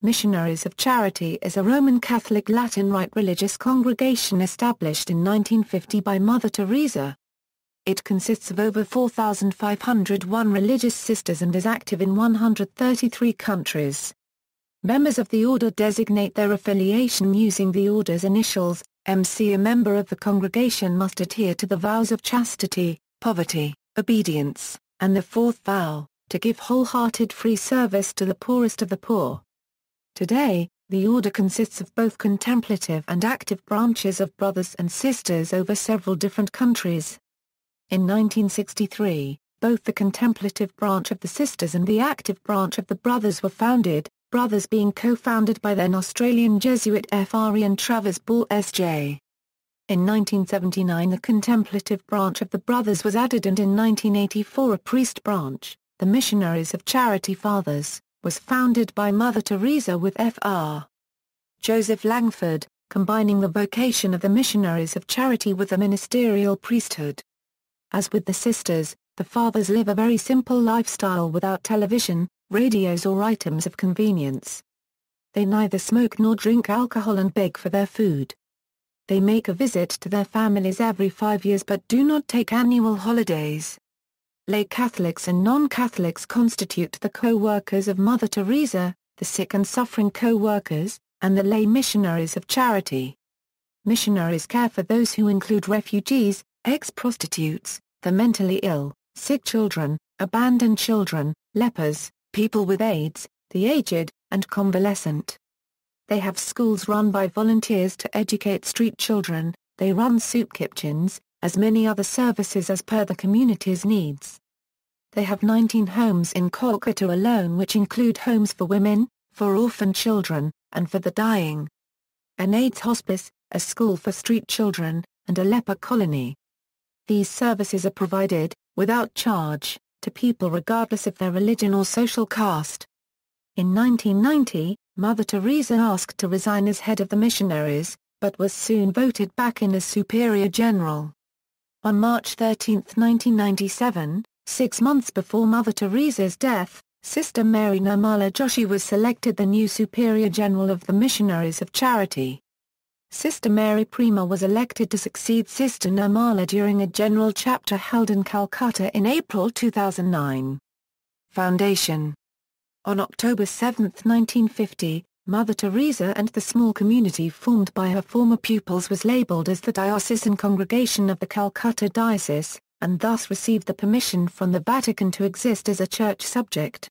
Missionaries of Charity is a Roman Catholic Latin Rite religious congregation established in 1950 by Mother Teresa. It consists of over 4,501 religious sisters and is active in 133 countries. Members of the order designate their affiliation using the order's initials. MC. A member of the congregation must adhere to the vows of chastity, poverty, obedience, and the fourth vow, to give wholehearted free service to the poorest of the poor. Today, the order consists of both contemplative and active branches of brothers and sisters over several different countries. In 1963, both the contemplative branch of the sisters and the active branch of the brothers were founded, brothers being co-founded by then Australian Jesuit Fr. Ian Travers-Ball S.J. In 1979 the contemplative branch of the brothers was added, and in 1984 a priest branch, the Missionaries of Charity Fathers, was founded by Mother Teresa with Fr. Joseph Langford, combining the vocation of the Missionaries of Charity with the Ministerial Priesthood. As with the sisters, the fathers live a very simple lifestyle without television, radios or items of convenience. They neither smoke nor drink alcohol and beg for their food. They make a visit to their families every 5 years but do not take annual holidays. Lay Catholics and non-Catholics constitute the Co-Workers of Mother Teresa, the sick and suffering co-workers, and the Lay Missionaries of Charity. Missionaries care for those who include refugees, ex-prostitutes, the mentally ill, sick children, abandoned children, lepers, people with AIDS, the aged, and convalescent. They have schools run by volunteers to educate street children. They run soup kitchens, as many other services as per the community's needs. They have 19 homes in Kolkata alone, which include homes for women, for orphan children, and for the dying. An AIDS hospice, a school for street children, and a leper colony. These services are provided, without charge, to people regardless of their religion or social caste. In 1990, Mother Teresa asked to resign as head of the missionaries, but was soon voted back in as Superior General. On March 13, 1997, 6 months before Mother Teresa's death, Sister Mary Nirmala Joshi was selected the new Superior General of the Missionaries of Charity. Sister Mary Prema was elected to succeed Sister Nirmala during a general chapter held in Calcutta in April 2009. Foundation. On October 7, 1950, Mother Teresa and the small community formed by her former pupils was labelled as the Diocesan Congregation of the Calcutta Diocese, and thus received the permission from the Vatican to exist as a church subject.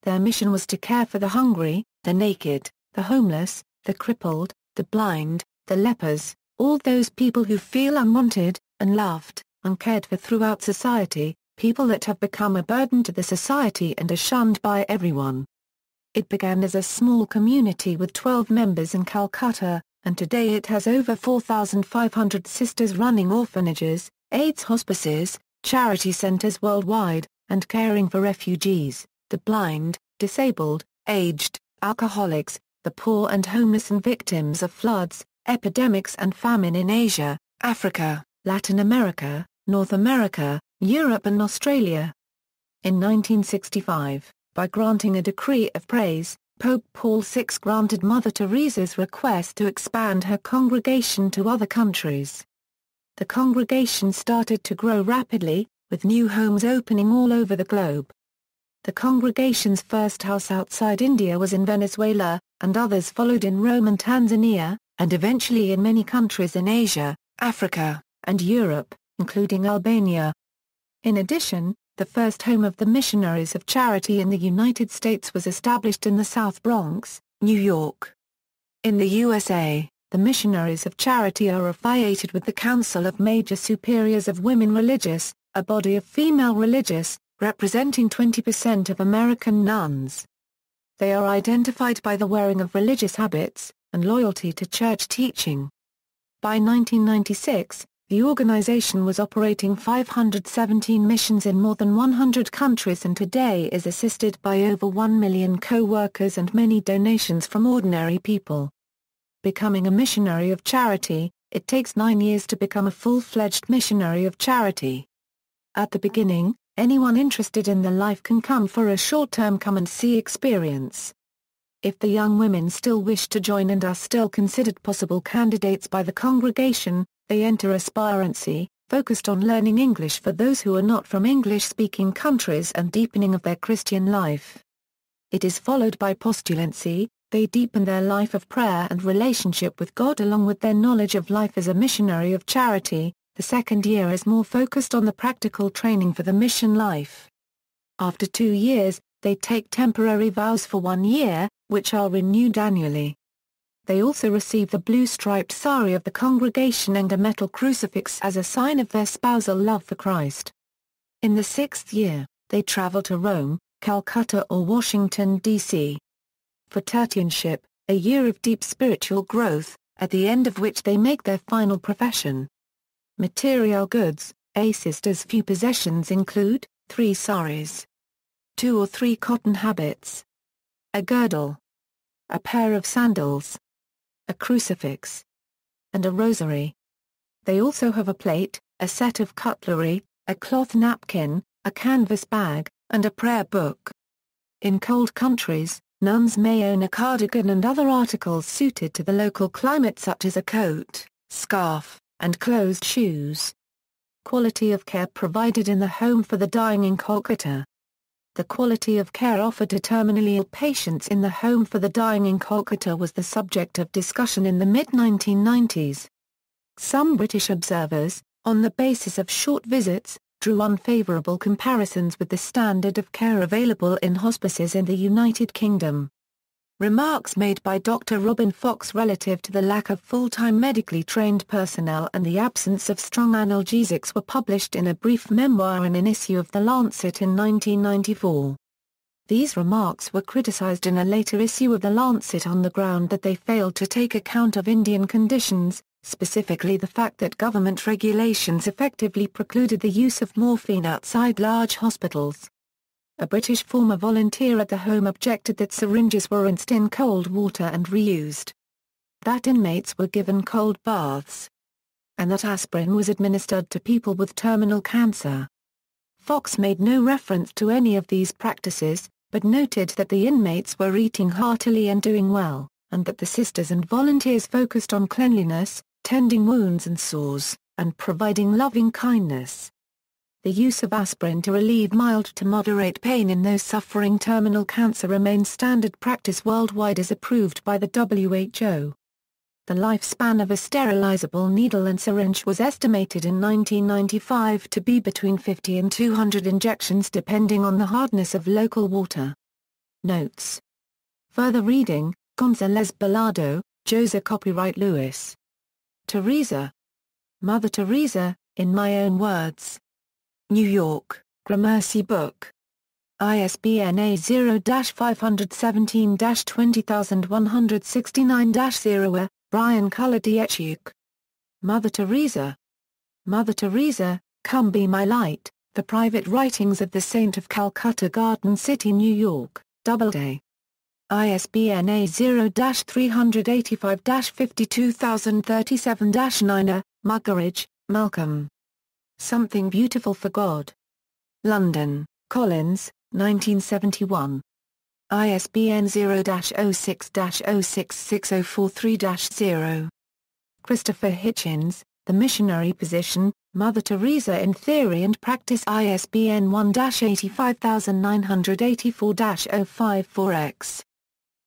Their mission was to care for the hungry, the naked, the homeless, the crippled, the blind, the lepers, all those people who feel unwanted, unloved, uncared for throughout society, people that have become a burden to the society and are shunned by everyone. It began as a small community with 12 members in Calcutta, and today it has over 4,500 sisters running orphanages, AIDS hospices, charity centers worldwide, and caring for refugees, the blind, disabled, aged, alcoholics, the poor and homeless, and victims of floods, epidemics and famine in Asia, Africa, Latin America, North America, Europe and Australia. In 1965, by granting a decree of praise, Pope Paul VI granted Mother Teresa's request to expand her congregation to other countries. The congregation started to grow rapidly, with new homes opening all over the globe. The congregation's first house outside India was in Venezuela, and others followed in Rome and Tanzania, and eventually in many countries in Asia, Africa, and Europe, including Albania. In addition, the first home of the Missionaries of Charity in the United States was established in the South Bronx, New York. In the USA, the Missionaries of Charity are affiliated with the Council of Major Superiors of Women Religious, a body of female religious, representing 20% of American nuns. They are identified by the wearing of religious habits, and loyalty to church teaching. By 1996, the organization was operating 517 missions in more than 100 countries and today is assisted by over 1 million co-workers and many donations from ordinary people. Becoming a missionary of charity, it takes 9 years to become a full-fledged missionary of charity. At the beginning, anyone interested in the life can come for a short-term come-and-see experience. If the young women still wish to join and are still considered possible candidates by the congregation, they enter aspirancy, focused on learning English for those who are not from English-speaking countries and deepening of their Christian life. It is followed by postulancy. They deepen their life of prayer and relationship with God along with their knowledge of life as a missionary of charity. The second year is more focused on the practical training for the mission life. After 2 years, they take temporary vows for 1 year, which are renewed annually. They also receive the blue-striped sari of the congregation and a metal crucifix as a sign of their spousal love for Christ. In the 6th year, they travel to Rome, Calcutta or Washington, D.C. for tertianship, a year of deep spiritual growth, at the end of which they make their final profession. Material goods. A sister's few possessions include 3 saris, 2 or 3 cotton habits, a girdle, a pair of sandals, a crucifix, and a rosary. They also have a plate, a set of cutlery, a cloth napkin, a canvas bag, and a prayer book. In cold countries, nuns may own a cardigan and other articles suited to the local climate such as a coat, scarf, and closed shoes. Quality of care provided in the home for the dying in Calcutta. The quality of care offered to terminally ill patients in the home for the dying in Calcutta was the subject of discussion in the mid-1990s. Some British observers, on the basis of short visits, drew unfavourable comparisons with the standard of care available in hospices in the United Kingdom. Remarks made by Dr. Robin Fox relative to the lack of full-time medically trained personnel and the absence of strong analgesics were published in a brief memoir in an issue of The Lancet in 1994. These remarks were criticised in a later issue of The Lancet on the ground that they failed to take account of Indian conditions, specifically the fact that government regulations effectively precluded the use of morphine outside large hospitals. A British former volunteer at the home objected that syringes were rinsed in cold water and reused, that inmates were given cold baths, and that aspirin was administered to people with terminal cancer. Fox made no reference to any of these practices, but noted that the inmates were eating heartily and doing well, and that the sisters and volunteers focused on cleanliness, tending wounds and sores, and providing loving kindness. The use of aspirin to relieve mild to moderate pain in those suffering terminal cancer remains standard practice worldwide as approved by the WHO. The lifespan of a sterilizable needle and syringe was estimated in 1995 to be between 50 and 200 injections depending on the hardness of local water. Notes. Further reading, González Bellardo, Jose. Copyright Louis Teresa. Mother Teresa, in My Own Words. New York, Gramercy Book. ISBN A0-517-20169-0. Brian Culler Dietschuk. Mother Teresa. Mother Teresa, Come Be My Light, The Private Writings of the Saint of Calcutta, Garden City, New York, Doubleday. ISBN A0-385-52037-9. Muggeridge, Malcolm. Something Beautiful for God. London, Collins, 1971. ISBN 0-06-066043-0. Christopher Hitchens, The Missionary Position, Mother Teresa in Theory and Practice, ISBN 1-85084-054-X.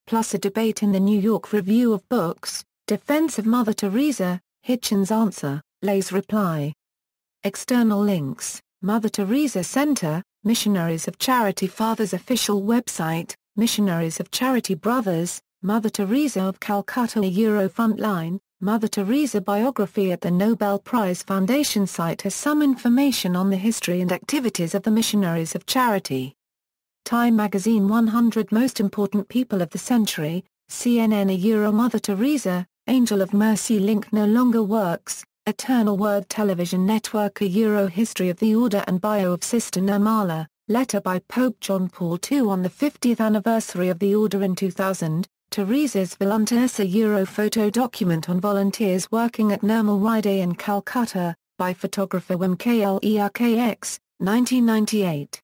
Plus a debate in the New York Review of Books, Defense of Mother Teresa, Hitchens' answer, Lay's reply. External links, Mother Teresa Center, Missionaries of Charity Fathers official website, Missionaries of Charity Brothers, Mother Teresa of Calcutta Frontline, Mother Teresa biography at the Nobel Prize Foundation site has some information on the history and activities of the Missionaries of Charity. Time magazine 100 Most Important People of the Century, CNN Mother Teresa, Angel of Mercy link no longer works. Eternal Word Television Network History of the Order and Bio of Sister Nirmala, letter by Pope John Paul II on the 50th anniversary of the Order in 2000, Teresa's Volunteers photo document on volunteers working at Nirmal Ride in Calcutta, by photographer Wim Klerkx, 1998.